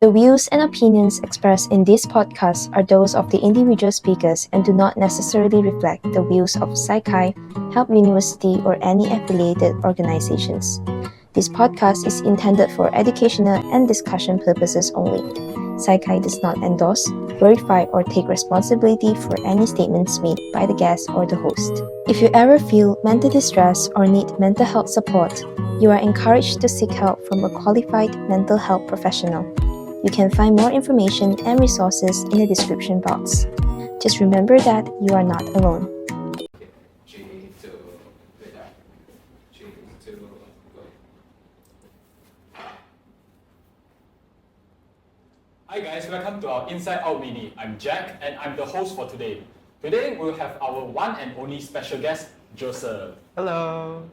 The views and opinions expressed in this podcast are those of the individual speakers and do not necessarily reflect the views of Saikai, Help University, or any affiliated organizations. This podcast is intended for educational and discussion purposes only. Saikai does not endorse, verify, or take responsibility for any statements made by the guest or the host. If you ever feel mental distress or need mental health support, you are encouraged to seek help from a qualified mental health professional. You can find more information and resources in the description box. Just remember that you are not alone. Hi guys, welcome to our Inside Out Mini. I'm Jack and I'm the host for today. Today we'll have our one and only special guest, Joseph. Hello.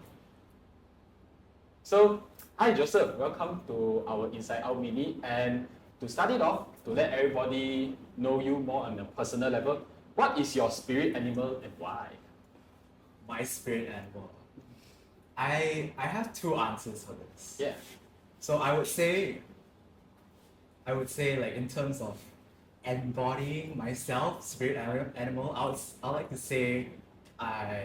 So, hi Joseph, welcome to our Inside Out Mini. And to start it off, to let everybody know you more on a personal level, what is your spirit animal and why? My spirit animal. I have two answers for this. Yeah. So I would say like in terms of embodying myself, spirit animal, I like to say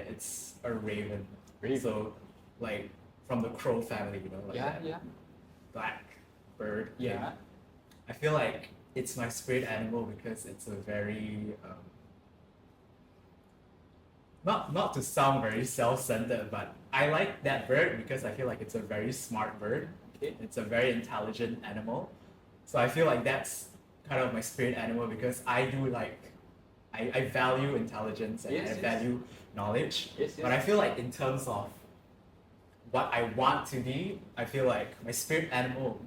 it's a raven. Raven. So like from the crow family, like Yeah, that yeah. black bird. Yeah. I feel like it's my spirit animal because it's a very not to sound very self-centered, but I like that bird because I feel like it's a very smart bird. Okay. It's a very intelligent animal. So I feel like that's kind of my spirit animal because I value intelligence and Yes, I yes. value knowledge. Yes, yes. But I feel like in terms of what I want to be, I feel like my spirit animal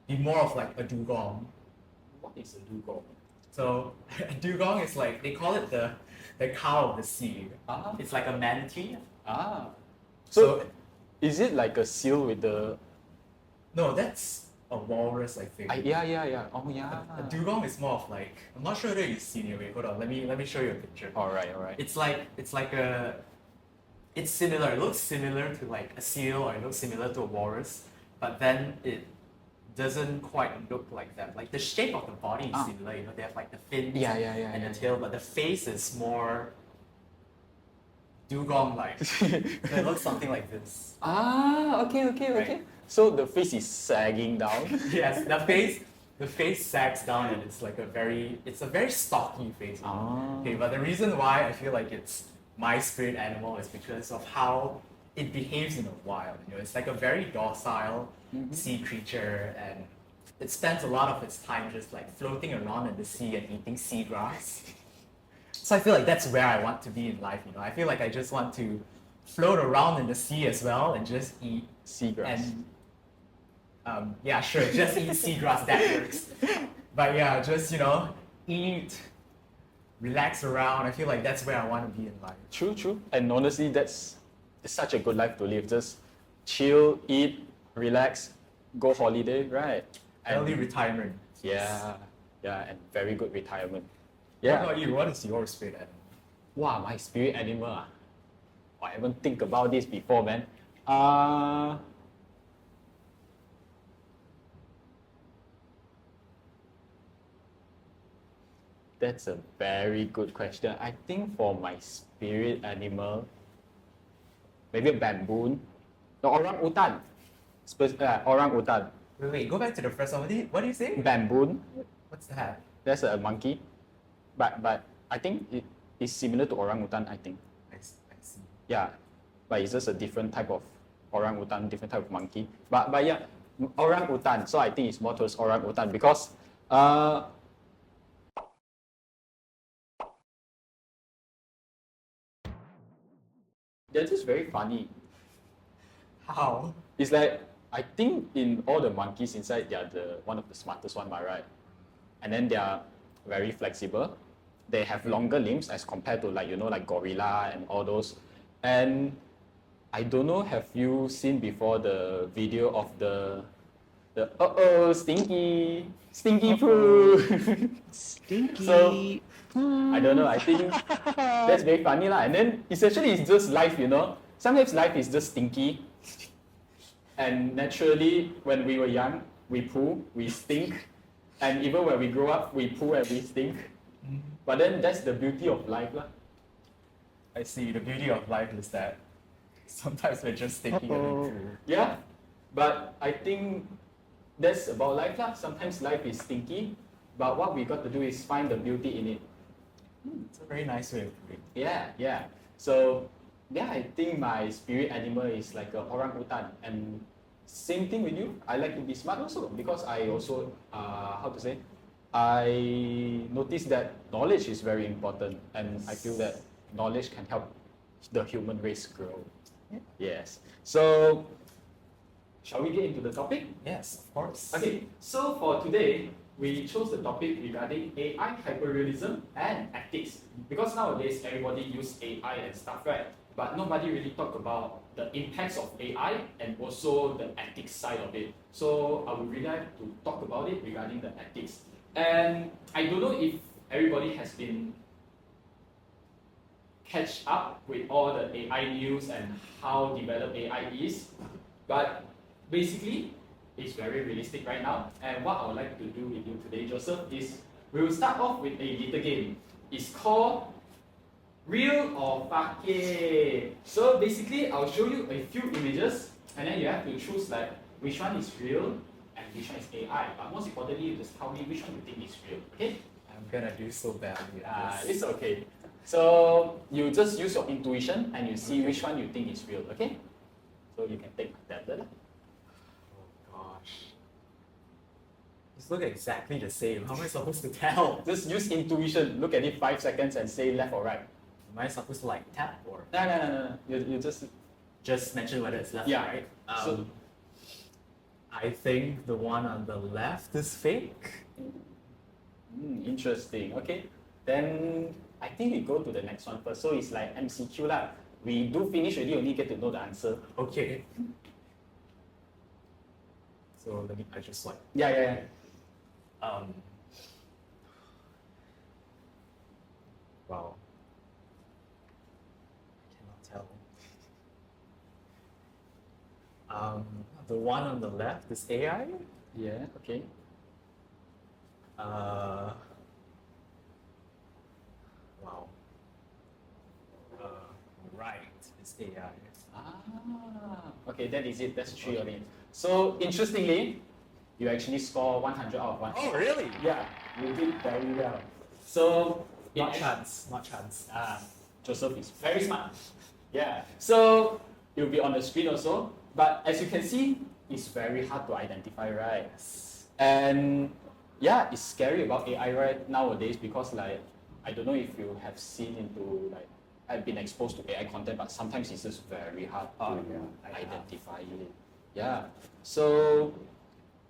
be more of like a dugong. What is a dugong? So a dugong is like, they call it the cow of the sea. Ah. It's like a manatee. Ah. So, is it like a seal with the... No, that's a walrus, I think. Yeah. Oh, yeah. A dugong is more of like, I'm not sure whether you've seen it. Wait, hold on. Let me show you a picture. Alright. It's similar. It looks similar to like a seal, or it looks similar to a walrus, but then it doesn't quite look like that. Like the shape of the body is similar. They have like the fins and the tail, but the face is more dugong-like. So it looks something like this. Ah, okay. Right. So the face is sagging down. Yes, the face sags down, and it's a very stocky face. Ah. Okay, but the reason why I feel like it's my spirit animal is because of how it behaves in the wild. It's like a very docile sea creature, and it spends a lot of its time just like floating around in the sea and eating seagrass. So I feel like that's where I want to be in life. I feel like I just want to float around in the sea as well and just eat Seagrass. and yeah, sure, just eat seagrass, that works. But yeah, just eat, relax around. I feel like that's where I want to be in life. True. And honestly, it's such a good life to live. Just chill, eat, relax, go holiday, right? Early retirement. Yeah, and very good retirement. What Yeah. about you? What is your spirit animal? Wow, my spirit animal. I haven't think about this before, man. That's a very good question. I think for my spirit animal, maybe a baboon. The orang-utan. Orang-utan. Wait, go back to the first one. What do you say? Baboon. What's that? That's a monkey. But I think it is similar to orang-utan, I think. I see. Yeah. But it's just a different type of orang-utan, different type of monkey. But yeah, orang-utan. So I think it's more towards orang-utan because they're just very funny. How? It's like, I think in all the monkeys inside, they are one of the smartest one, right? And then they are very flexible. They have longer limbs as compared to like gorilla and all those. And I don't know, have you seen before the video of the stinky poo? Stinky. So I don't know, I think that's very funny lah. And then essentially it's just life, Sometimes life is just stinky. And naturally, when we were young, we poo, we stink, and even when we grow up, we poo and we stink. But then that's the beauty of life, lah. I see. The beauty of life is that sometimes we're just thinking of it through. Yeah, but I think that's about life, lah. Sometimes life is stinky, but what we got to do is find the beauty in it. It's a very nice way of putting it. Yeah. So, yeah, I think my spirit animal is like a orangutan, and same thing with you. I like to be smart also because I also, I noticed that knowledge is very important, and I feel that knowledge can help the human race grow. Yeah. Yes. So, shall we get into the topic? Yes, of course. Okay, so for today, we chose the topic regarding AI hyperrealism and ethics. Because nowadays, everybody use AI and stuff, right? But nobody really talk about the impacts of AI and also the ethics side of it. So I would really like to talk about it regarding the ethics. And I don't know if everybody has been catch up with all the AI news and how developed AI is, but basically, it's very realistic right now. And what I would like to do with you today, Joseph, is we will start off with a little game. It's called Real or Fake. So basically, I'll show you a few images, and then you have to choose like which one is real and which one is AI. But most importantly, you just tell me which one you think is real. Okay? I'm gonna do so badly at this. It's okay. So you just use your intuition and you see which one you think is real. Okay? So you can take my tablet. Gosh. These look exactly the same. How am I supposed to tell? Just use intuition. Look at it 5 seconds and say left or right. Am I supposed to like tap or No. You just mention whether it's left Yeah. or right? So- I think the one on the left is fake. Interesting. Okay. Then I think we go to the next one first. So it's like MCQ lah. We do finish already, only get to know the answer. Okay. So I just like Yeah. wow. I cannot tell. The one on the left is AI. Yeah. Okay. Wow. Right is AI. Okay, that is it. That's 3 on it. So interestingly, you actually score 100 out of 1. Oh, really? Yeah, you did very well. So Not it- chance. Not chance. Joseph is very smart. Yeah. So it will be on the screen also. But as you can see, it's very hard to identify, right? And yeah, it's scary about AI right nowadays because like I don't know if you have seen into like I've been exposed to AI content, but sometimes it's just very hard to identify it. Yeah. So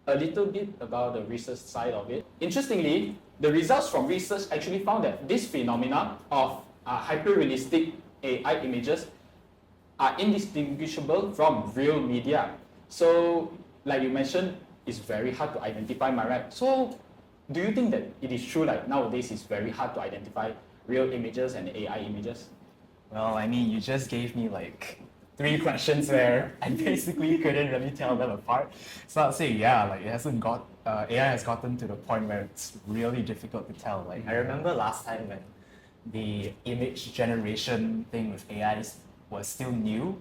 a little bit about the research side of it. Interestingly, the results from research actually found that this phenomena of hyper-realistic AI images are indistinguishable from real media. So, like you mentioned, it's very hard to identify, am I right? So, do you think that it is true like nowadays it's very hard to identify real images and AI images? Well, I mean, you just gave me like 3 questions where I basically couldn't really tell them apart. So I'd say, yeah, like it hasn't got, AI has gotten to the point where it's really difficult to tell. Like I remember last time when the image generation thing with AI was still new,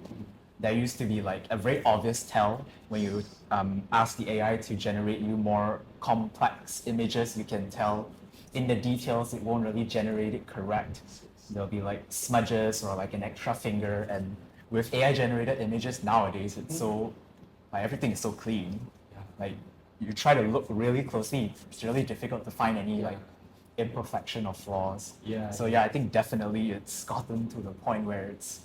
there used to be like a very obvious tell when you ask the AI to generate you more complex images. You can tell in the details it won't really generate it correct. There'll be like smudges or like an extra finger, and with AI generated images nowadays it's so like everything is so clean. Like you try to look really closely, it's really difficult to find any like imperfection or flaws. Yeah. So yeah, I think definitely it's gotten to the point where it's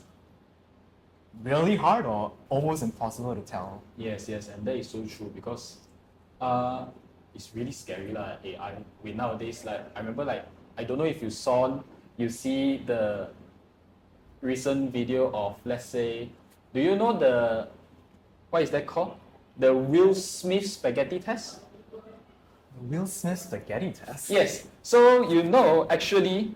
really hard or almost impossible to tell. Yes, and that is so true because it's really scary lah, AI. We nowadays like I remember like I don't know if you see the recent video of, let's say, do you know the what is that called? The Will Smith spaghetti test? Will Smith spaghetti test? Yes. So you know actually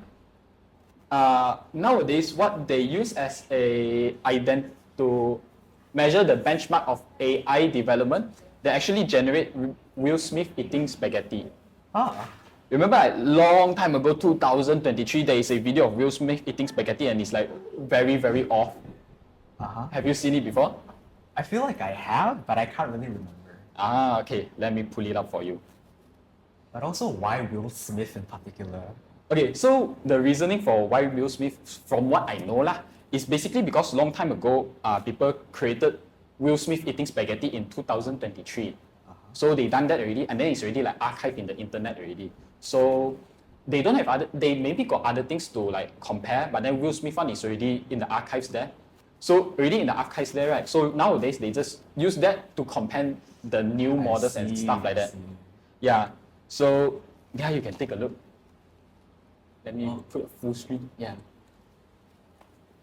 nowadays what they use as a to measure the benchmark of AI development, they actually generate Will Smith eating spaghetti. Ah, Remember, like, long time ago, 2023, there is a video of Will Smith eating spaghetti and it's like very, very off. uh-huh. Have you seen it before? I feel like I have, but I can't really remember. Ah, okay, let me pull it up for you. But also, why Will Smith in particular? Okay, so the reasoning for why Will Smith, from what I know lah, is basically because long time ago, people created Will Smith eating spaghetti in 2023. So they done that already, and then it's already like archived in the internet already. So they don't have other, they maybe got other things to like compare, but then Will Smith one is already in the archives there. So already in the archives there, right? So nowadays they just use that to compare the new models and stuff like that. Yeah. So yeah, you can take a look. Let me put a full screen. Yeah.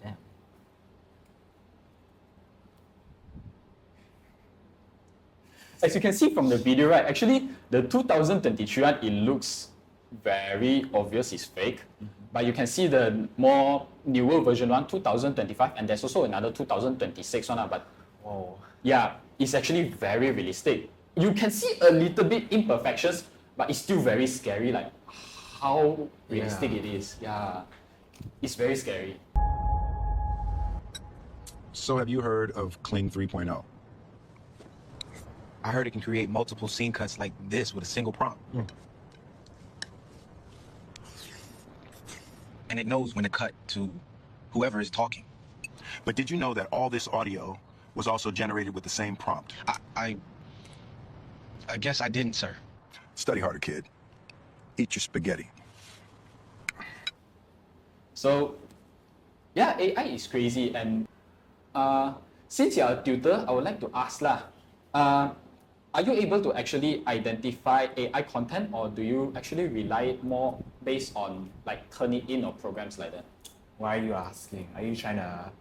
Yeah. As you can see from the video, right, actually the 2023 one, it looks very obvious it's fake. But you can see the more newer version one, 2025, and there's also another 2026 one. But Whoa. yeah, it's actually very realistic. You can see a little bit imperfections, but it's still very scary, like how realistic Yeah. it is. Yeah, it's very scary. So have you heard of Kling 3.0? I heard it can create multiple scene cuts like this with a single prompt. And it knows when to cut to whoever is talking. But did you know that all this audio was also generated with the same prompt? I guess I didn't, sir. Study harder, kid. Eat your spaghetti. So yeah, AI is crazy, and since you're a tutor, I would like to ask lah, are you able to actually identify AI content, or do you actually rely more based on like Turnitin or programs like that? Why are you asking? Are you trying to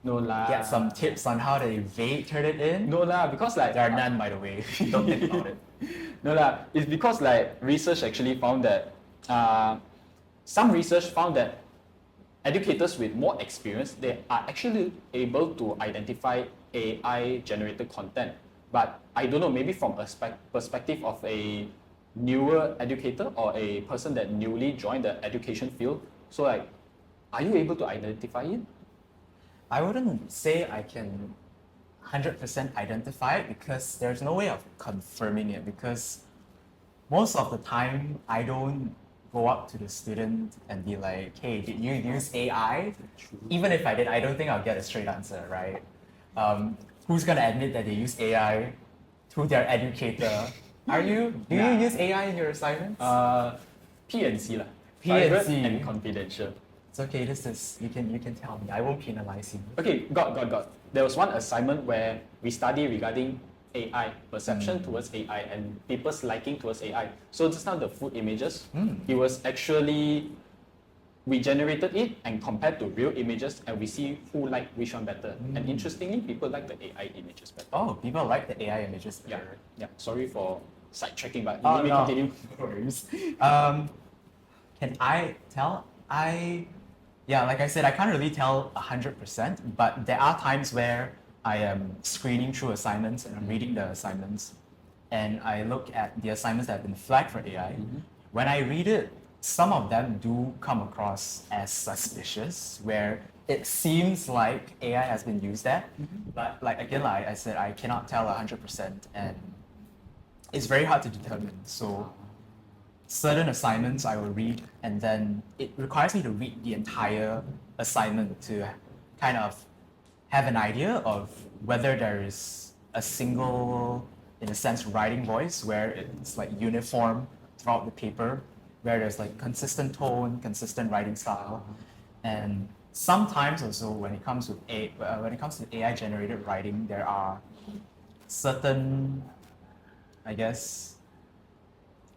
No lah. get some tips on how to turn it in? No lah, because like There are none, by the way. Don't think about it. No lah, it's because like research actually found that some research found that educators with more experience, they are actually able to identify AI generated content. But I don't know, maybe from a perspective of a newer educator or a person that newly joined the education field. So like, are you able to identify it? I wouldn't say I can 100% identify it because there's no way of confirming it, because most of the time I don't go up to the student and be like, hey, did you use AI? Even if I did, I don't think I'll get a straight answer, right? Who's gonna admit that they use AI to their educator? Do you use AI in your assignments? PNC lah. P&C. Private and confidential. It's okay, you can tell me. I won't penalize you. Okay, got. There was one assignment where we study regarding AI, perception towards AI, and people's liking towards AI. So just now the food images, it was actually, we generated it and compared to real images, and we see who liked which one better. And interestingly, people like the AI images better. Oh, people like the AI images. Yeah, yeah. Sorry for sidetracking, but Oh, let me no. continue. No worries. Can I tell? Like I said, I can't really tell 100%, but there are times where I am screening through assignments and I'm reading the assignments, and I look at the assignments that have been flagged for AI. When I read it, some of them do come across as suspicious, where it seems like AI has been used there, but like I said, I cannot tell 100%, and it's very hard to determine. So certain assignments I will read, and then it requires me to read the entire assignment to kind of have an idea of whether there is a single, in a sense, writing voice where it's like uniform throughout the paper, where there's like consistent tone, consistent writing style. And sometimes also when it comes to AI generated writing, there are certain, I guess,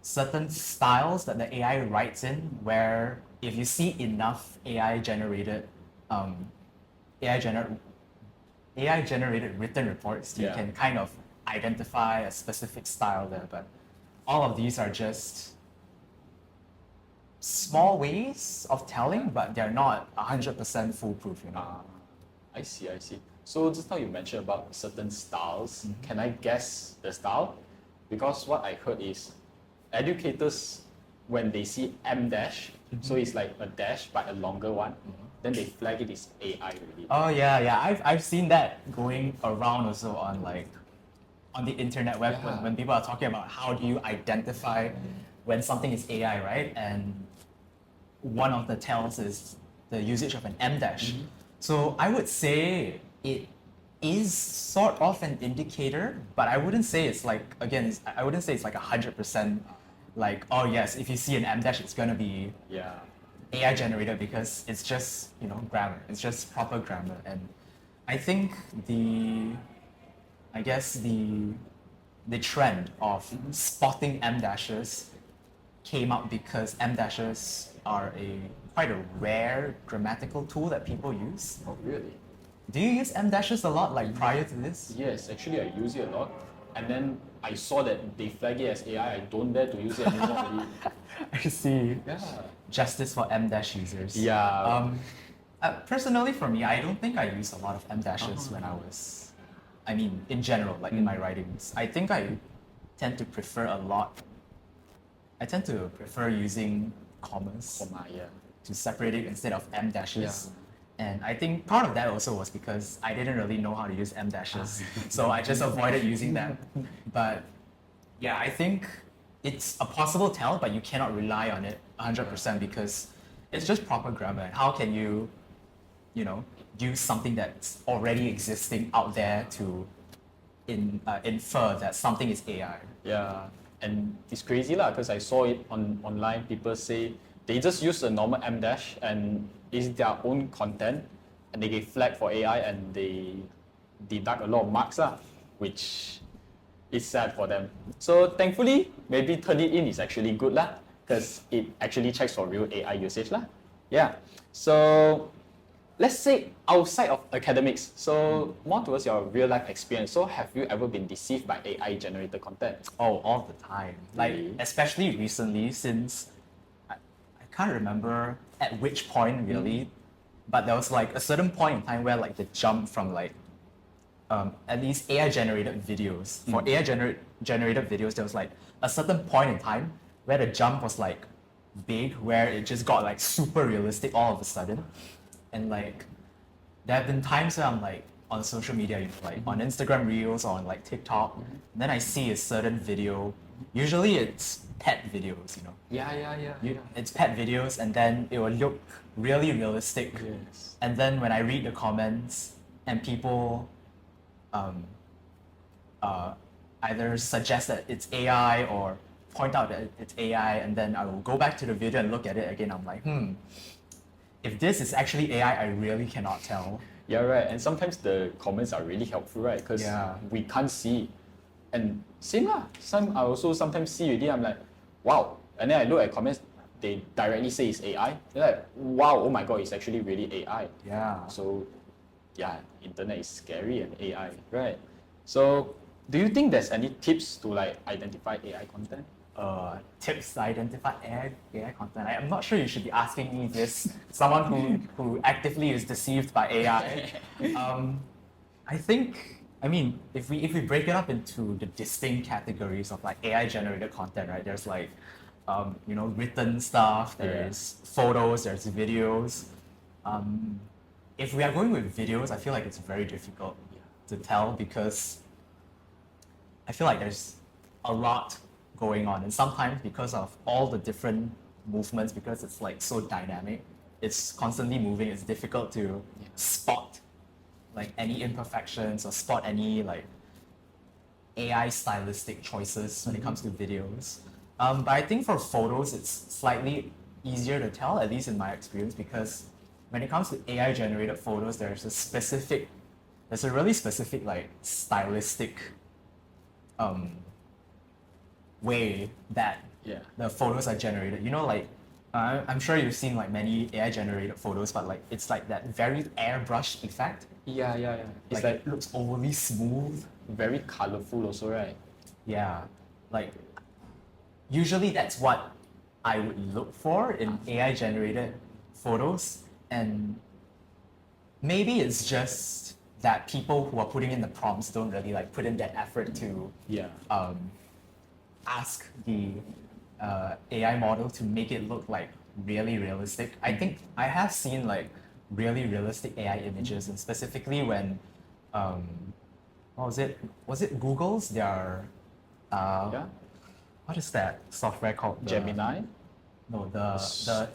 certain styles that the AI writes in, where if you see enough AI generated written reports, you can kind of identify a specific style there. But all of these are just small ways of telling, but they're not 100% foolproof, you know. I see. So just now you mentioned about certain styles. Can I guess the style? Because what I heard is educators, when they see M dash, so it's like a dash but a longer one, then they flag it as AI already. Oh yeah. I've seen that going around also on like on the internet web Yeah. when people are talking about how do you identify when something is AI, right? And one of the tells is the usage of an M dash. So I would say it is sort of an indicator, but I wouldn't say it's like I wouldn't say it's like 100% like, oh yes, if you see an M dash, it's gonna be Yeah. AI generated, because it's just grammar. It's just proper grammar, and I think the trend of spotting M dashes came up because M dashes are quite a rare grammatical tool that people use. Oh, really? Do you use M dashes a lot, like prior to this? Yes, actually I use it a lot. And then I saw that they flag it as AI. I don't dare to use it anymore already. I see. Yeah. Justice for M dash users. Yeah. Personally, for me, I don't think I used a lot of M dashes when I was, I mean, in general, like in my writings. I think I tend to prefer using commas Comma, yeah. to separate it instead of M dashes. And I think part of that also was because I didn't really know how to use M dashes. So I just avoided using them. But yeah, I think it's a possible tell, but you cannot rely on it 100% because it's just proper grammar. And how can you, use something that's already existing out there to infer that something is AI? Yeah. And it's crazy lah, because I saw it online. People say they just use a normal M dash and it's their own content, and they get flagged for AI and they deduct a lot of marks lah, which is sad for them. So thankfully, maybe Turnitin is actually good lah, because it actually checks for real AI usage lah. Yeah. So let's say outside of academics, so more towards your real life experience. So have you ever been deceived by AI generated content? Oh, all the time. Like, Really? especially recently, since I can't remember at which point really, but there was like a certain point in time where like the jump from like at least AI generated videos. For AI generated videos, there was like a certain point in time where the jump was like big, where it just got like super realistic all of a sudden. And like there have been times where I'm like on social media, like on Instagram Reels or on like TikTok, and then I see a certain video. Usually it's pet videos, Yeah. It's pet videos, and then it will look really realistic. Yes. And then when I read the comments and people either suggest that it's AI or point out that it's AI, and then I will go back to the video and look at it again. I'm like, if this is actually AI, I really cannot tell. Yeah, right. And sometimes the comments are really helpful, right? Because Yeah. we can't see. And same lah. I also sometimes see already. I'm like, wow. And then I look at comments, they directly say it's AI. They're like, wow, oh my god, it's actually really AI. Yeah. So, yeah, internet is scary and AI, right? So, do you think there's any tips to like identify AI content? Tips to identify AI content. I'm not sure you should be asking me this, someone who actively is deceived by AI. I think, if we break it up into the distinct categories of like AI generated content, right? There's like, written stuff, there's photos, there's videos. If we are going with videos, I feel like it's very difficult to tell because I feel like there's a lot going on, and sometimes because of all the different movements, because it's like so dynamic, it's constantly moving, it's difficult to spot like any imperfections or spot any like AI stylistic choices when it comes to videos. But I think for photos, it's slightly easier to tell, at least in my experience, because when it comes to AI generated photos, there's a really specific like stylistic way that the photos are generated. I'm sure you've seen like many AI generated photos, but like it's like that very airbrush effect. Yeah. It's Like it looks overly smooth. very colorful also, right? Yeah, like usually that's what I would look for in AI generated photos, and maybe it's just that people who are putting in the prompts don't really like put in that effort to Yeah. ask the AI model to make it look like really realistic. I think I have seen like really realistic AI images, and specifically when what was it? Was it Google's their Yeah. what is that software called? Gemini, No, the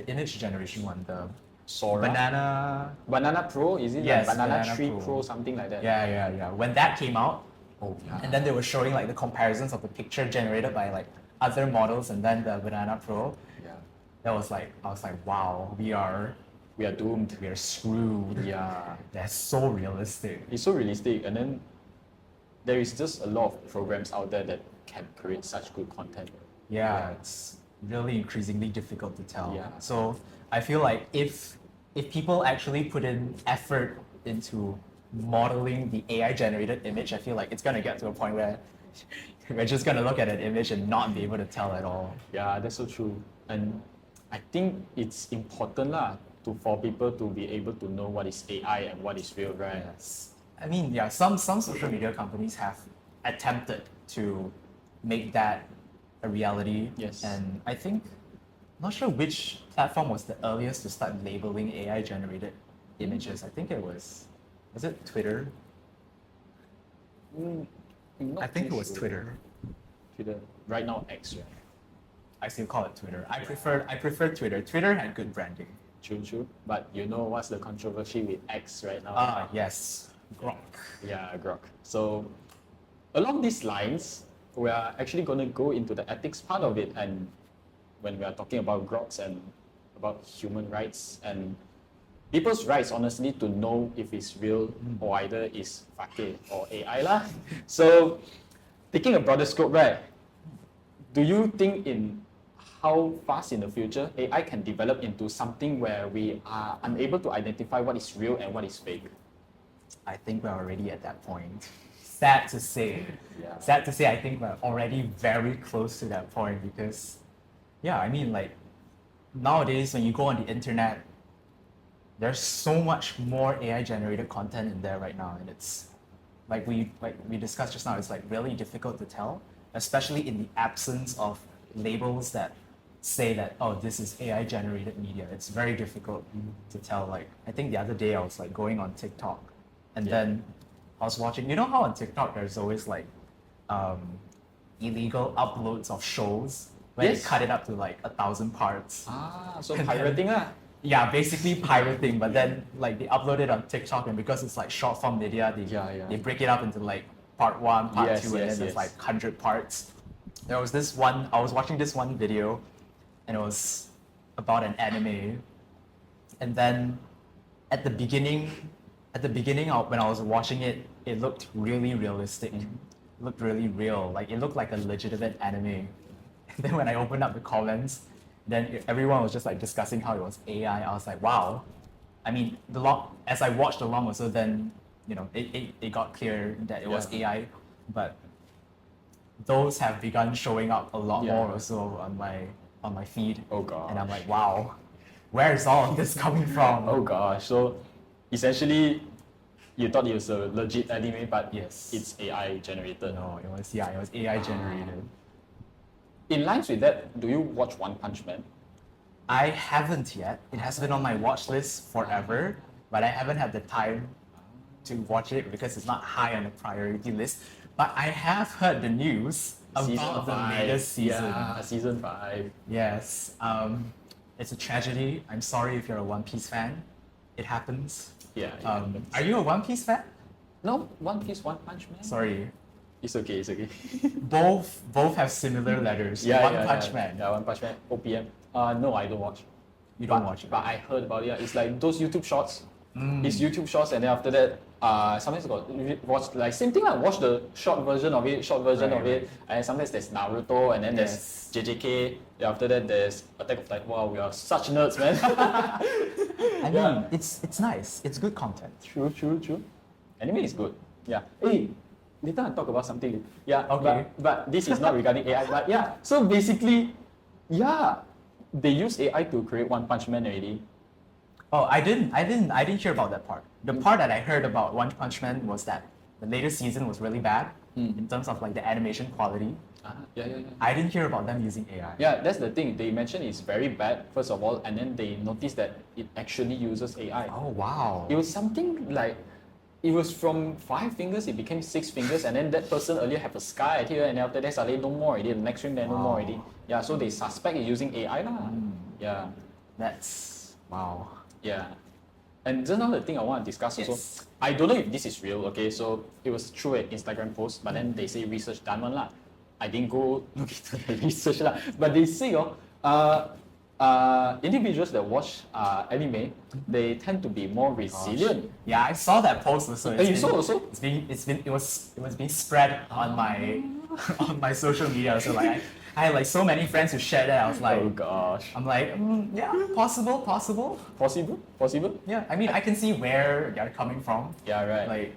image generation one, the Sora, banana. Pro, is it? Yes, Like Banana Banana 3 Pro. Pro, something like that. Yeah. When that came out, Oh, yeah. and then they were showing like the comparisons of the picture generated by like other models and then the Banana Pro. Yeah. That was like, I was like, wow, we are doomed. screwed. Yeah. That's so realistic. It's so realistic, and then there is just a lot of programs out there that can create such good content. Yeah, it's really increasingly difficult to tell. Yeah. So I feel like if people actually put in effort into modeling the AI generated image, I feel like it's gonna get to a point where we're just gonna look at an image and not be able to tell at all. Yeah, that's so true. And I think it's important for people to be able to know what is AI and what is real, right? Yes. I mean, yeah, some social media companies have attempted to make that a reality. Yes. And I think, not sure which platform was the earliest to start labeling AI generated images. I think it was it Twitter? I think it was Twitter. Twitter. Right now, X, right? I still call it Twitter. I prefer Twitter. Twitter had good branding. True. But you know what's the controversy with X right now? Yes. Grok. Yeah, Grok. So along these lines, we are actually going to go into the ethics part of it, and when we are talking about Groks and about human rights and people's rights, honestly, to know if it's real or either is fake or AI lah. So taking a broader scope, right? Do you think in how fast in the future AI can develop into something where we are unable to identify what is real and what is fake? I think we're already at that point. Sad to say. Yeah. Sad to say, I think we're already very close to that point because, yeah, I mean, like, nowadays when you go on the internet, there's so much more AI-generated content in there right now, and it's, like we discussed just now, it's like really difficult to tell, especially in the absence of labels that say that, oh, this is AI-generated media. It's very difficult to tell. Like, I think the other day I was like going on TikTok, and then I was watching, you know how on TikTok there's always like illegal uploads of shows where Yes. they cut it up to like 1,000 parts. So pirating Yeah, basically pirating, but then like they upload it on TikTok, and because it's like short form media, they break it up into like part 1, part 2, and then there's like 100 parts. There was this one, I was watching this one video, and it was about an anime, and then at the beginning when I was watching it, it looked really realistic. It looked really real, like it looked like a legitimate anime. And then when I opened up the comments, then everyone was just like discussing how it was AI. I was like, wow. I mean, as I watched along also, then you know it got clear that it was AI, but those have begun showing up a lot more also on my feed. Oh gosh. And I'm like, wow, where is all of this coming from? Oh gosh. So essentially, you thought it was a legit anime, but Yes. it's AI generated. No, it was AI generated. In lines with that, do you watch One Punch Man? I haven't yet. It has been on my watch list forever, but I haven't had the time to watch it because it's not high on the priority list. But I have heard the news about the latest season. Yeah, season 5. Yes. It's a tragedy. I'm sorry if you're a One Piece fan. It happens. Yeah. Are you a One Piece fan? No, One Piece, One Punch Man. Sorry. It's okay. Both have similar letters. One Punch Man. Yeah, One Punch Man. OPM. No, I don't watch. You don't watch it. But I heard about it. It's like those YouTube shorts. It's YouTube shorts, and then after that, sometimes got watch like same thing. I watch the short version of it, and sometimes there's Naruto, and then there's JJK. Then after that, there's Attack of Titan. Wow, we are such nerds, man. I mean, it's nice. It's good content. True. Anime is good. Yeah. Hey, later I'll talk about something. Yeah. Okay. But this is not regarding AI. But yeah. So basically, yeah, they use AI to create One Punch Man already. Oh, I didn't hear about that part. The part that I heard about One Punch Man was that the latest season was really bad in terms of like the animation quality. Yeah. I didn't hear about them using AI. Yeah, that's the thing. They mentioned it's very bad, first of all, and then they noticed that it actually uses AI. Oh wow. It was something like, it was from 5 fingers, it became 6 fingers, and then that person earlier have a scar at here, and after that suddenly no more already, the next stream then no more already. Yeah, so they suspect it using AI lah. Yeah, That's wow. yeah. And just now the thing I want to discuss also, Yes. I don't know if this is real, okay, so it was through an Instagram post, but then they say research done one lah. I didn't go look into the research lah, but they say individuals that watch anime, they tend to be more resilient. Yeah, I saw that post also. You saw also? It was being spread on my on my social media. So like I had like so many friends who shared that. I was like, Oh gosh. I'm like, yeah, possible. Possible? Yeah, I mean, I can see where they're coming from. Yeah, right. Like,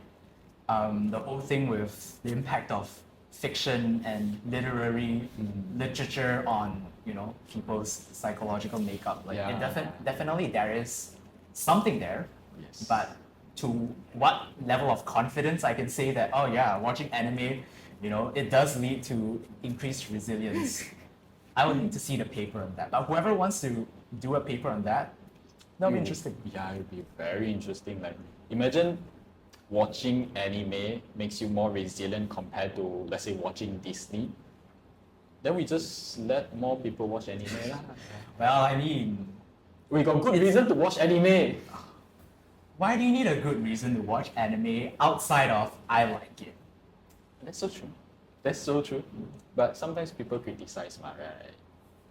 the whole thing with the impact of fiction and literary literature on people's psychological makeup. Like, Yeah. definitely there is something there. Yes. But to what level of confidence I can say that, oh yeah, watching anime, it does lead to increased resilience. I would need to see the paper on that. But whoever wants to do a paper on that, that'll be interesting. Yeah, it would be very interesting. Like, imagine watching anime makes you more resilient compared to, let's say, watching Disney. Then we just let more people watch anime lah. Well, I mean, We got good reason to watch anime. why do you need a good reason to watch anime outside of I like it? That's so true. That's so true. But sometimes people criticize, right?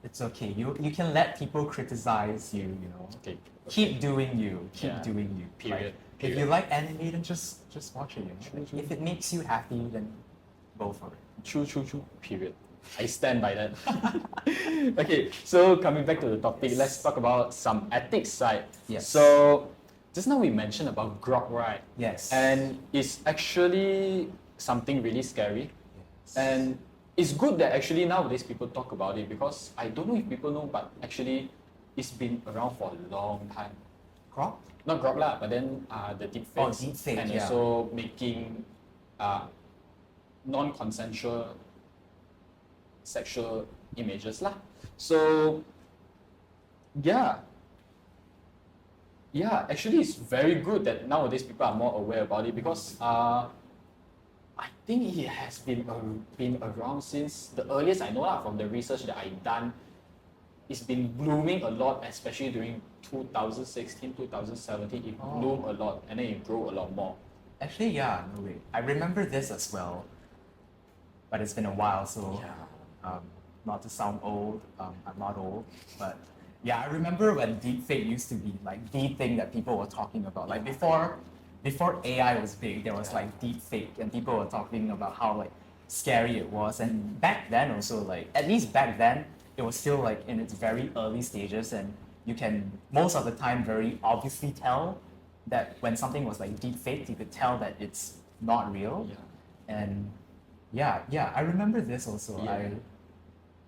It's okay. You can let people criticize you. Okay. Keep doing you. Keep Yeah. doing you. Period. Like, if you like anime, then just watch it. Like, if it makes you happy, then go for it. True. Period. I stand by that. Okay, so coming back to the topic, let's talk about some ethics side. Yes. So just now we mentioned about grok, right? Yes. And it's actually something really scary. Yes. And it's good that actually nowadays people talk about it, because I don't know if people know, but actually it's been around for a long time. Grok? Not grok lah, but then the deepfakes. Deepfake, and yeah. also making non-consensual sexual images lah. So yeah, actually it's very good that nowadays people are more aware about it, because I think it has been around since the earliest I know lah, from the research that I've done. It's been blooming a lot, especially during 2016, 2017. It bloomed a lot, and then it grew a lot more. Actually, yeah, no way. I remember this as well, but it's been a while, so not to sound old, I'm not old, but yeah, I remember when deepfake used to be like the thing that people were talking about. Like before AI was big, there was like deepfake, and people were talking about how like scary it was. And back then also, like at least back then, it was still like in its very early stages, and you can most of the time very obviously tell that when something was like deepfake, you could tell that it's not real. Yeah. And yeah, I remember this also. Yeah.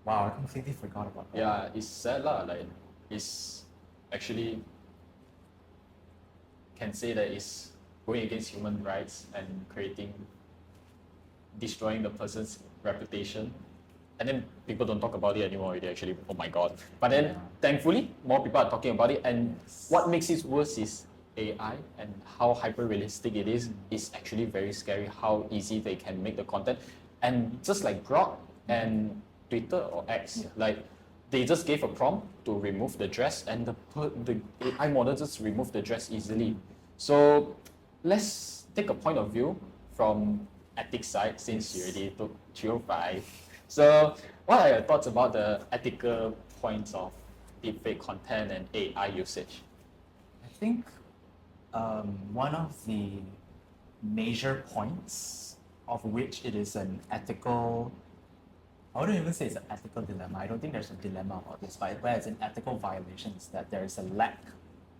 I completely forgot about that. Yeah, it's sad lah. Like, it's actually can say that it's going against human rights and destroying the person's reputation. And then people don't talk about it anymore already, actually. Oh my god. But then, thankfully, more people are talking about it. And what makes it worse is AI and how hyper-realistic it is actually very scary, how easy they can make the content. And just like Grok and Twitter or X, like, they just gave a prompt to remove the dress, and the AI model just removed the dress easily. So let's take a point of view from ethics side, since you already took 305. So what are your thoughts about the ethical points of deepfake content and AI usage? I think one of the major points of which it is an ethical, I wouldn't even say it's an ethical dilemma. I don't think there's a dilemma about this, but where it's an ethical violation is that there is a lack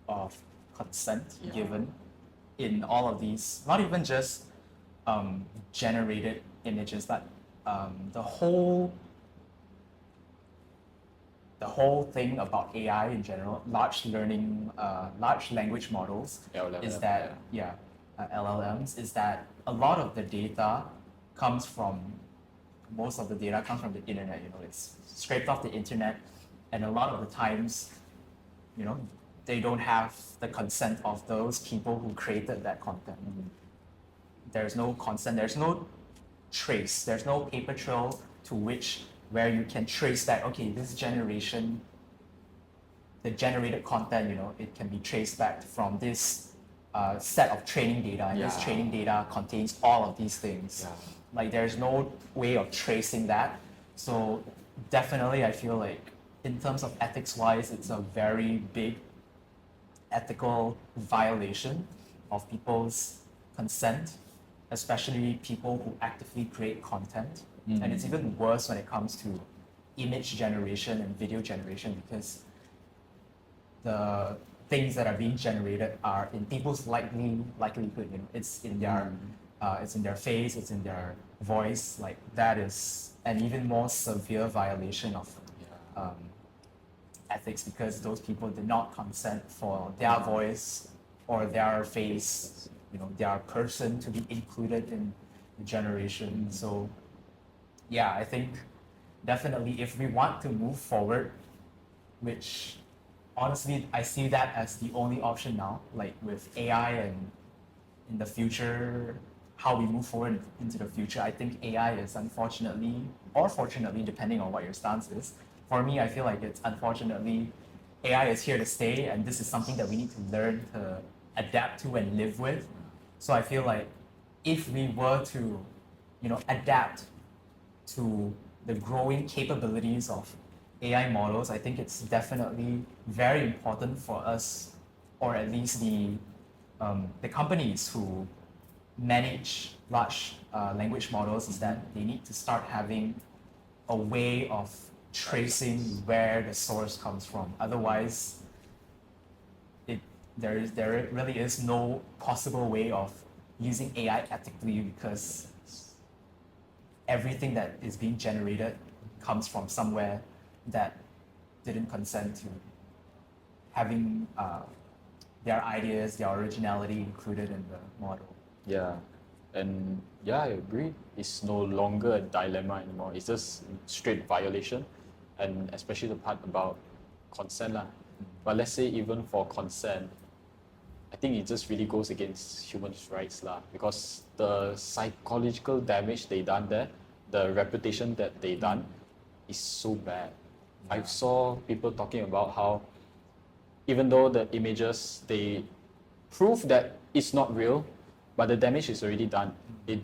of consent given in all of these, not even just generated images, but the whole the whole thing about AI in general, large language models, LLM, is that LLMs, is that a lot of the data comes from most of the data comes from the internet. It's scraped off the internet, and a lot of the times, they don't have the consent of those people who created that content. There's no consent. There's no trace. There's no paper trail to where you can trace that. Okay, this generation, the generated content, it can be traced back from this set of training data, and this training data contains all of these things. Like there's no way of tracing that. So definitely, I feel like in terms of ethics-wise, it's a very big ethical violation of people's consent, especially people who actively create content. And it's even worse when it comes to image generation and video generation, because the things that are being generated are in people's likelihood. It's in their face, it's in their voice. Like that is an even more severe violation of ethics, because those people did not consent for their voice or their face, their person to be included in the generation. So yeah, I think definitely if we want to move forward, which honestly I see that as the only option now, like with AI and in the future, how we move forward into the future, I think AI is unfortunately, or fortunately, depending on what your stance is. For me, I feel like it's unfortunately, AI is here to stay, and this is something that we need to learn to adapt to and live with. So I feel like if we were to, adapt to the growing capabilities of AI models, I think it's definitely very important for us, or at least the companies who manage large language models, is that they need to start having a way of tracing where the source comes from. Otherwise, there really is no possible way of using AI ethically, because everything that is being generated comes from somewhere that didn't consent to having their ideas, their originality included in the model. Yeah, and I agree. It's no longer a dilemma anymore. It's just straight violation, and especially the part about consent lah. But let's say even for consent, I think it just really goes against human rights lah, because the psychological damage they done there, the reputation that they done, is so bad. I saw people talking about how even though the images, they prove that it's not real, but the damage is already done. It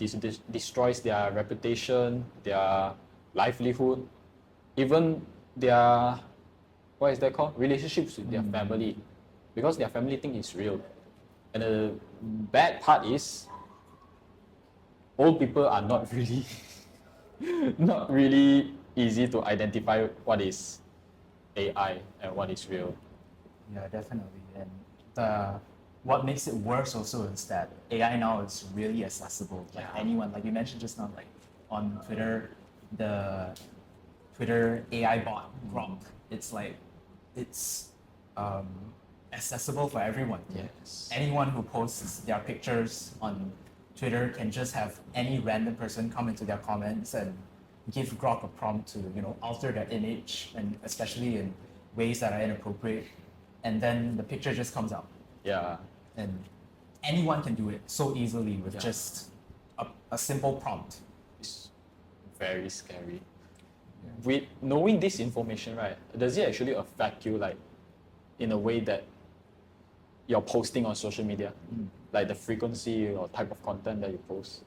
destroys their reputation, their livelihood, even their, what is that called? Relationships with their family, because their family think it's real. And the bad part is, old people are not really, not really easy to identify what is AI and what is real. Yeah, definitely. And what makes it worse also is that AI now is really accessible. Like anyone, like you mentioned just now, like on Twitter, the Twitter AI bot Grok, it's accessible for everyone. Yes. Anyone who posts their pictures on Twitter can just have any random person come into their comments and give Grok a prompt to alter their image, and especially in ways that are inappropriate, and then the picture just comes out. Yeah. And anyone can do it so easily with just a simple prompt. It's very scary. With knowing this information, right, does it actually affect you, like, in a way that you're posting on social media? Like the frequency or type of content that you post?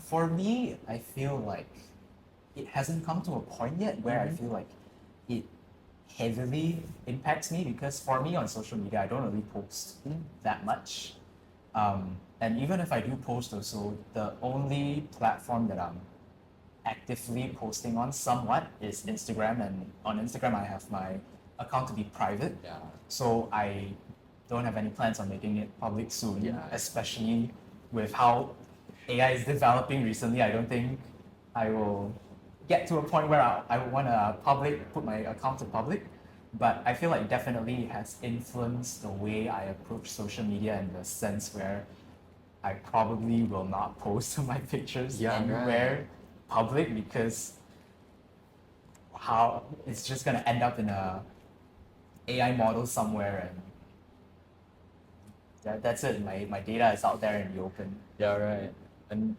For me, I feel like it hasn't come to a point yet where I feel like it heavily impacts me, because for me on social media, I don't really post that much. And even if I do post also, the only platform that I'm actively posting on somewhat is Instagram, and on Instagram I have my account to be private. Yeah. So I don't have any plans on making it public soon, especially with how AI is developing recently. I don't think I will get to a point where I want to put my account to public, but I feel like definitely it has influenced the way I approach social media in the sense where I probably will not post my pictures anywhere public because how it's just gonna end up in a AI model somewhere and that's it. My data is out there in the open. Yeah, right. And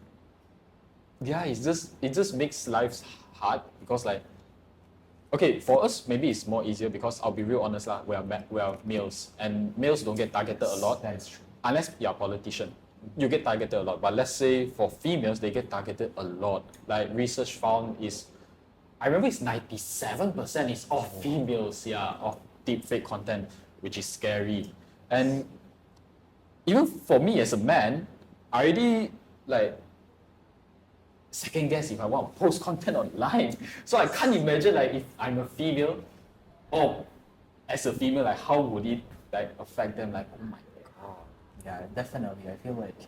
yeah, it just makes life hard because like, okay, for us maybe it's more easier because I'll be real honest lah. We are males and males don't get targeted a lot. That is true. Unless you're a politician, you get targeted a lot. But let's say for females, they get targeted a lot. Like research found is, I remember it's 97% is of females, of deepfake content, which is scary. And even for me as a man, I already like second guess if I want to post content online. So I can't imagine like if I'm a female, or as a female, like how would it like affect them? Like, oh my god. Yeah, definitely. I feel like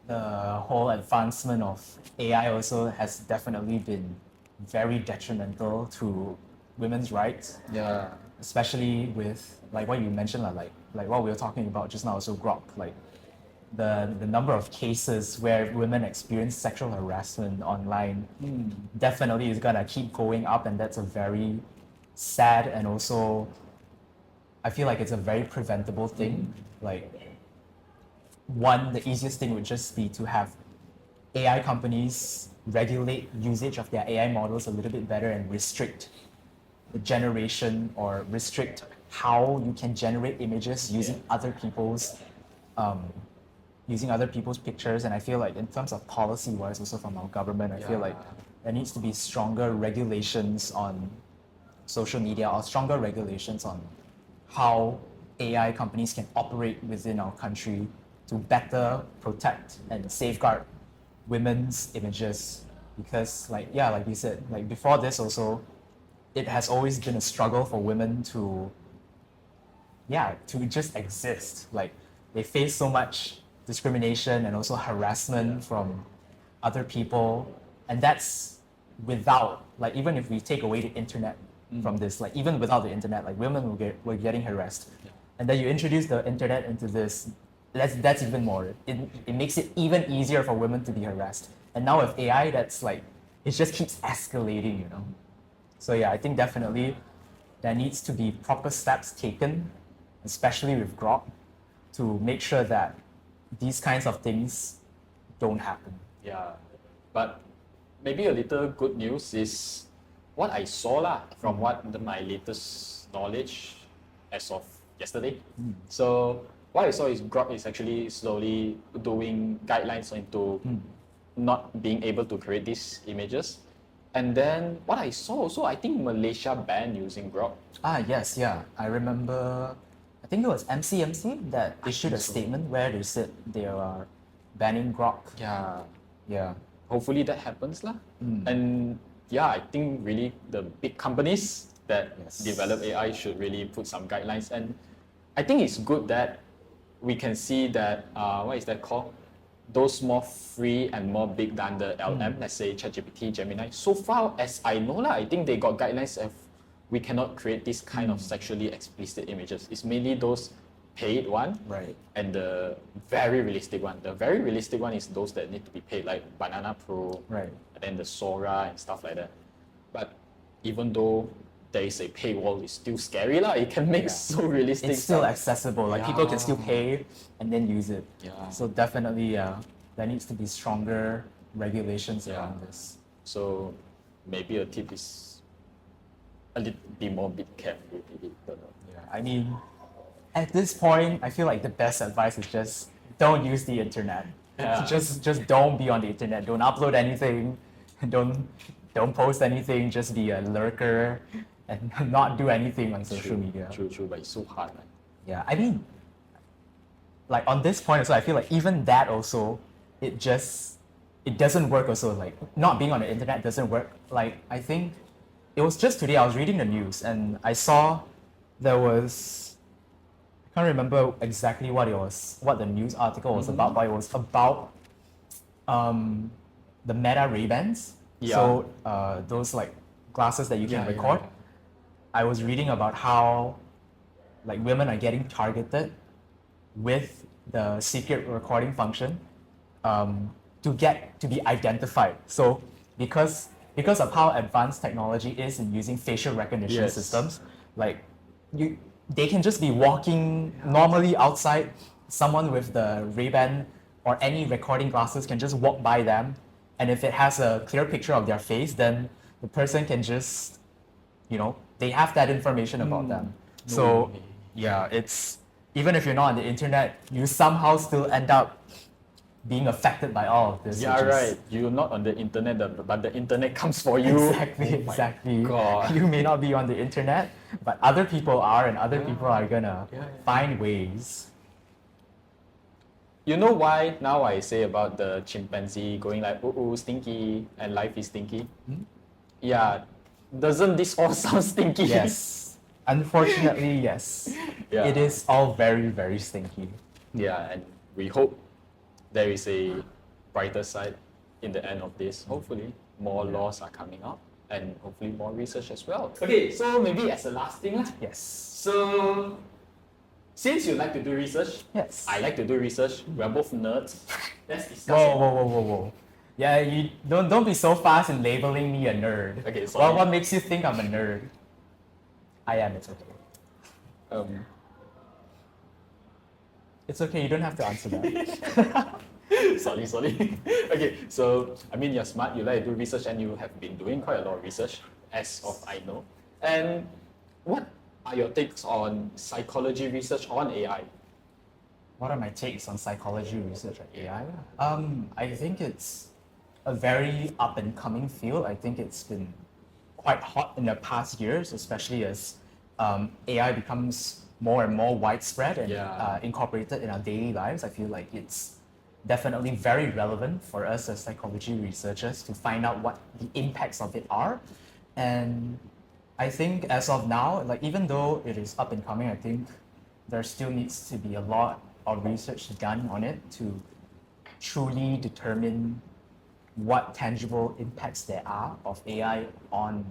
the whole advancement of AI also has definitely been very detrimental to women's rights. Yeah. Especially with like what you mentioned, like what we were talking about just now, also Grok, like the number of cases where women experience sexual harassment online definitely is gonna keep going up, and that's a very sad and also I feel like it's a very preventable thing. Like one, the easiest thing would just be to have AI companies regulate usage of their AI models a little bit better and restrict the generation or restrict how you can generate images using other people's pictures. And I feel like in terms of policy wise also from our government, I feel like there needs to be stronger regulations on social media or stronger regulations on how AI companies can operate within our country to better protect and safeguard women's images. Because like you said, like before this also, it has always been a struggle for women to just exist. Like they face so much discrimination and also harassment from other people, and that's without, like, even if we take away the internet from this, like even without the internet, like women were getting harassed. And then you introduce the internet into this, that's even more. It makes it even easier for women to be harassed. And now with AI, that's like, it just keeps escalating, you know? So yeah, I think definitely there needs to be proper steps taken, especially with Grok, to make sure that these kinds of things don't happen. Yeah, but maybe a little good news is what I saw lah, from my latest knowledge as of yesterday. So what I saw is Grok is actually slowly doing guidelines into not being able to create these images. And then what I saw also, I think Malaysia banned using Grok. Yes, yeah. I remember, I think it was MCMC that issued a statement where they said they are banning Grok. Yeah. Hopefully that happens lah. And yeah, I think really the big companies that develop AI should really put some guidelines. And I think it's good that we can see that, what is that called? Those more free and more big than the LM, let's say ChatGPT, Gemini. So far as I know lah, I think they got guidelines of we cannot create this kind of sexually explicit images. It's mainly those paid one, right, and the very realistic one. The very realistic one is those that need to be paid, like Banana Pro, right, and then the Sora and stuff like that. But even though there is a paywall, it's still scary lah. It can make so realistic. It's still accessible. Like people can still pay and then use it. Yeah. So definitely, there needs to be stronger regulations around this. So maybe a tip is a little bit more careful. Maybe. Don't know. Yeah. I mean, at this point, I feel like the best advice is just don't use the internet. Yeah. Just don't be on the internet. Don't upload anything. Don't post anything. Just be a lurker and not do anything on social media. True, but it's so hard, man. Yeah, I mean, like on this point also, I feel like even that also, it doesn't work also. Like not being on the internet doesn't work. Like I think it was just today I was reading the news and I saw there was, I can't remember exactly what the news article was about, but it was about the Meta Ray-Bans. Yeah. So those like glasses that you can Yeah, yeah, record. yeah. I was reading about how like women are getting targeted with the secret recording function to get to be identified. So because of how advanced technology is in using facial recognition Yes. systems, like they can just be walking normally outside. Someone with the Ray-Ban or any recording glasses can just walk by them, and if it has a clear picture of their face, then the person can just, they have that information about them. So way. yeah, it's even if you're not on the internet, you somehow still end up being affected by all of this. Yeah, which is- right. You're not on the internet, but the internet comes for you. Exactly, Oh my exactly. God. You may not be on the internet, but other people are, and other people are gonna find ways. You know why now I say about the chimpanzee going like, ooh, stinky, and life is stinky? Yeah, doesn't this all sound stinky? Yes, unfortunately, yes. Yeah. It is all very, very stinky. Yeah, and we hope there is a brighter side in the end of this. Hopefully, more laws are coming up, and hopefully more research as well. Okay, so maybe as a last thing, Yes. so since you like to do research, Yes. I like to do research. We're both nerds. Let's discuss. Whoa. Yeah, you don't be so fast in labeling me a nerd. Okay, sorry. What makes you think I'm a nerd? I am, it's okay. It's okay, you don't have to answer that. Sorry. Okay, so I mean you're smart, you like to do research, and you have been doing quite a lot of research, as of I know. And what are your takes on psychology research on AI? What are my takes on psychology research at AI? I think it's a very up and coming field. I think it's been quite hot in the past years, especially as AI becomes more and more widespread and Yeah. incorporated in our daily lives. I feel like it's definitely very relevant for us as psychology researchers to find out what the impacts of it are. And I think as of now, like even though it is up and coming, I think there still needs to be a lot of research done on it to truly determine what tangible impacts there are of AI on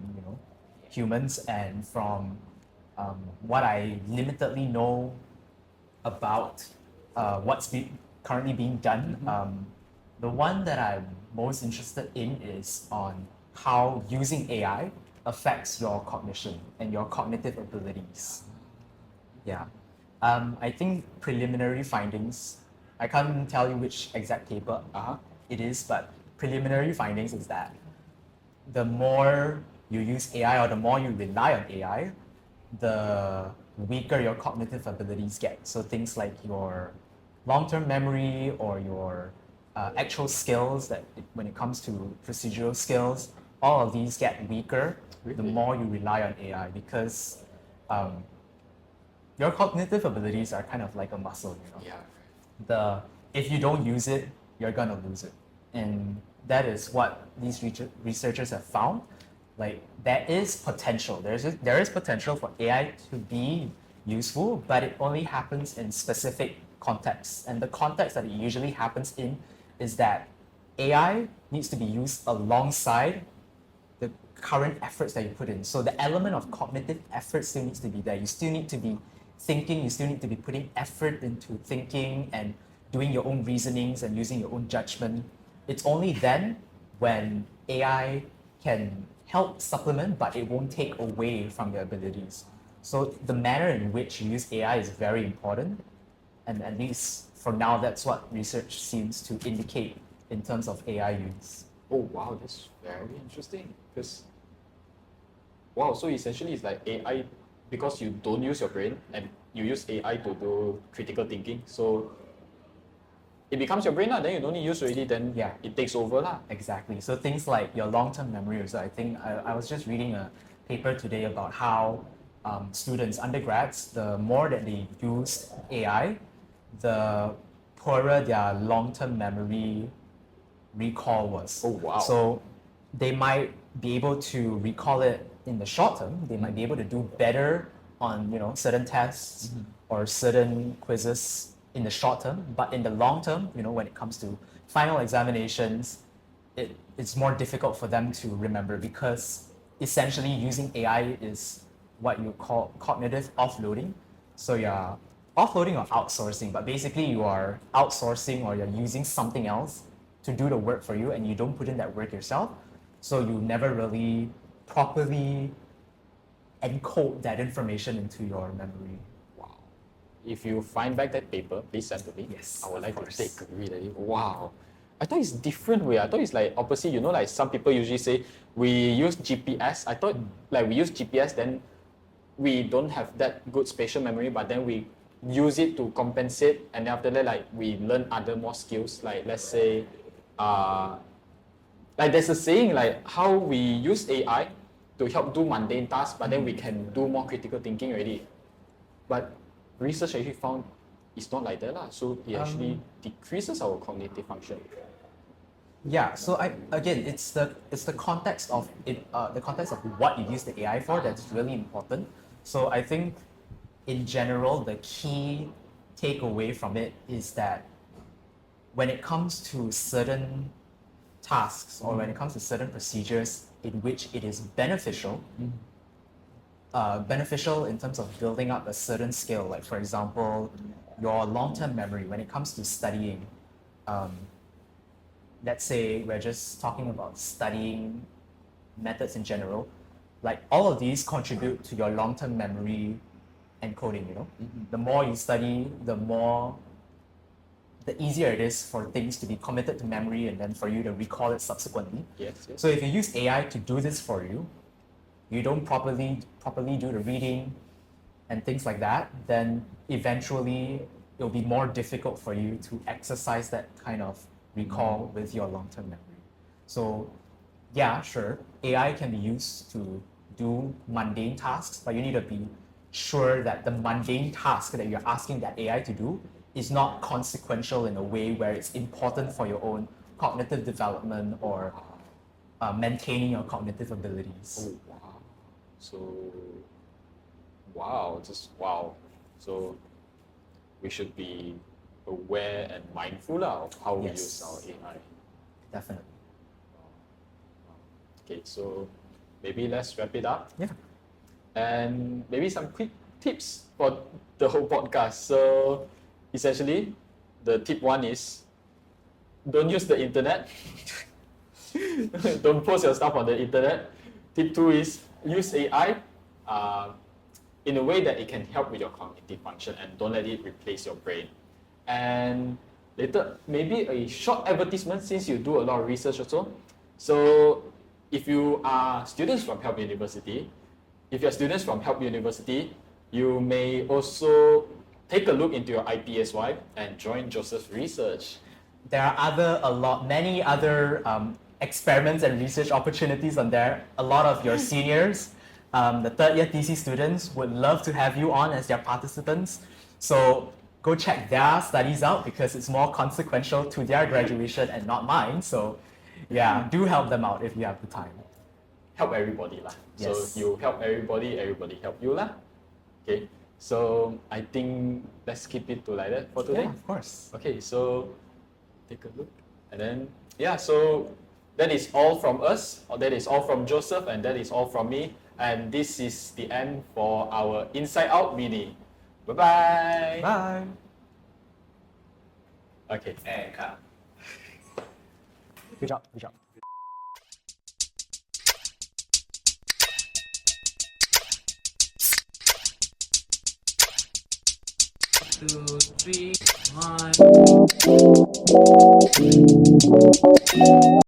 humans. And from what I limitedly know about what's currently being done, the one that I'm most interested in is on how using AI affects your cognition and your cognitive abilities. Yeah. I think preliminary findings, I can't tell you which exact paper it is, but preliminary findings is that the more you use AI or the more you rely on AI, the weaker your cognitive abilities get. So things like your long-term memory or your actual skills, when it comes to procedural skills, all of these get weaker the more you rely on AI, because your cognitive abilities are kind of like a muscle. Yeah. If you don't use it, you're gonna lose it, and that is what these researchers have found. Like there is potential. There is potential for AI to be useful, but it only happens in specific contexts, and the context that it usually happens in is that AI needs to be used alongside the current efforts that you put in. So the element of cognitive effort still needs to be there. You still need to be thinking, you still need to be putting effort into thinking and doing your own reasonings and using your own judgment. It's only then when AI can help supplement, but it won't take away from your abilities. So the manner in which you use AI is very important, and at least for now, that's what research seems to indicate in terms of AI use. Oh wow, that's very interesting. Because wow, so essentially it's like AI, because you don't use your brain and you use AI to do critical thinking. So it becomes your brain lah. Then you don't need use already. Then Yeah. it takes over lah. Exactly. So things like your long-term memory. So I think I was just reading a paper today about how students, undergrads, the more that they use AI, the poorer their long-term memory recall was. Oh, wow. So they might be able to recall it in the short term. They might be able to do better on certain tests or certain quizzes in the short term, but in the long term, when it comes to final examinations, it's more difficult for them to remember, because essentially using AI is what you call cognitive offloading. So you're offloading or outsourcing, but basically you are outsourcing or you're using something else to do the work for you, and you don't put in that work yourself. So you never really properly encode that information into your memory. Wow. If you find back that paper, please send to me. Yes, I would of like course. to take a read at it. Wow. I thought it's different way. I thought it's like opposite. You know, like some people usually say we use GPS. I thought like we use GPS, then we don't have that good spatial memory, but then we use it to compensate, and then after that, like we learn other more skills. Like let's say, like there's a saying like how we use AI to help do mundane tasks, but then we can do more critical thinking already. But research actually found it's not like that lah. So it actually decreases our cognitive function. Yeah, so it's the context of it, the context of what you use the AI for, that's really important. So I think in general, the key takeaway from it is that when it comes to certain tasks, or when it comes to certain procedures in which it is beneficial, beneficial in terms of building up a certain skill, like for example, your long-term memory. When it comes to studying, let's say we're just talking about studying methods in general, like all of these contribute to your long-term memory encoding, you know? The more you study, the easier it is for things to be committed to memory and then for you to recall it subsequently. Yes, yes. So if you use AI to do this for you, you don't properly do the reading and things like that, then eventually it'll be more difficult for you to exercise that kind of recall with your long-term memory. So yeah, sure, AI can be used to do mundane tasks, but you need to be sure that the mundane task that you're asking that AI to do is not consequential in a way where it's important for your own cognitive development or maintaining your cognitive abilities. Oh, wow. So, wow, just wow. So, we should be aware and mindful lah of how we Yes. use our AI. Definitely. Okay, so maybe let's wrap it up. Yeah. And maybe some quick tips for the whole podcast. So, essentially, the tip one is don't use the internet. Don't post your stuff on the internet. Tip two is use AI in a way that it can help with your cognitive function, and don't let it replace your brain. And later, maybe a short advertisement, since you do a lot of research also. So if you are students from Help University, you may also take a look into your IPSY and join Joseph's research. There are many other experiments and research opportunities on there. A lot of your seniors, the third year TC students, would love to have you on as their participants. So go check their studies out, because it's more consequential to their graduation and not mine. So yeah, do help them out if you have the time. Help everybody lah. Yes. So you help everybody help you lah. Okay. So I think let's keep it to like that for today. Yeah, of course. Okay, so take a look. And then, yeah, so that is all from us, or that is all from Joseph, and that is all from me. And this is the end for our Inside Out mini. Bye-bye. Bye. Okay. And cut. Good job. Good job. 2, 3, 1.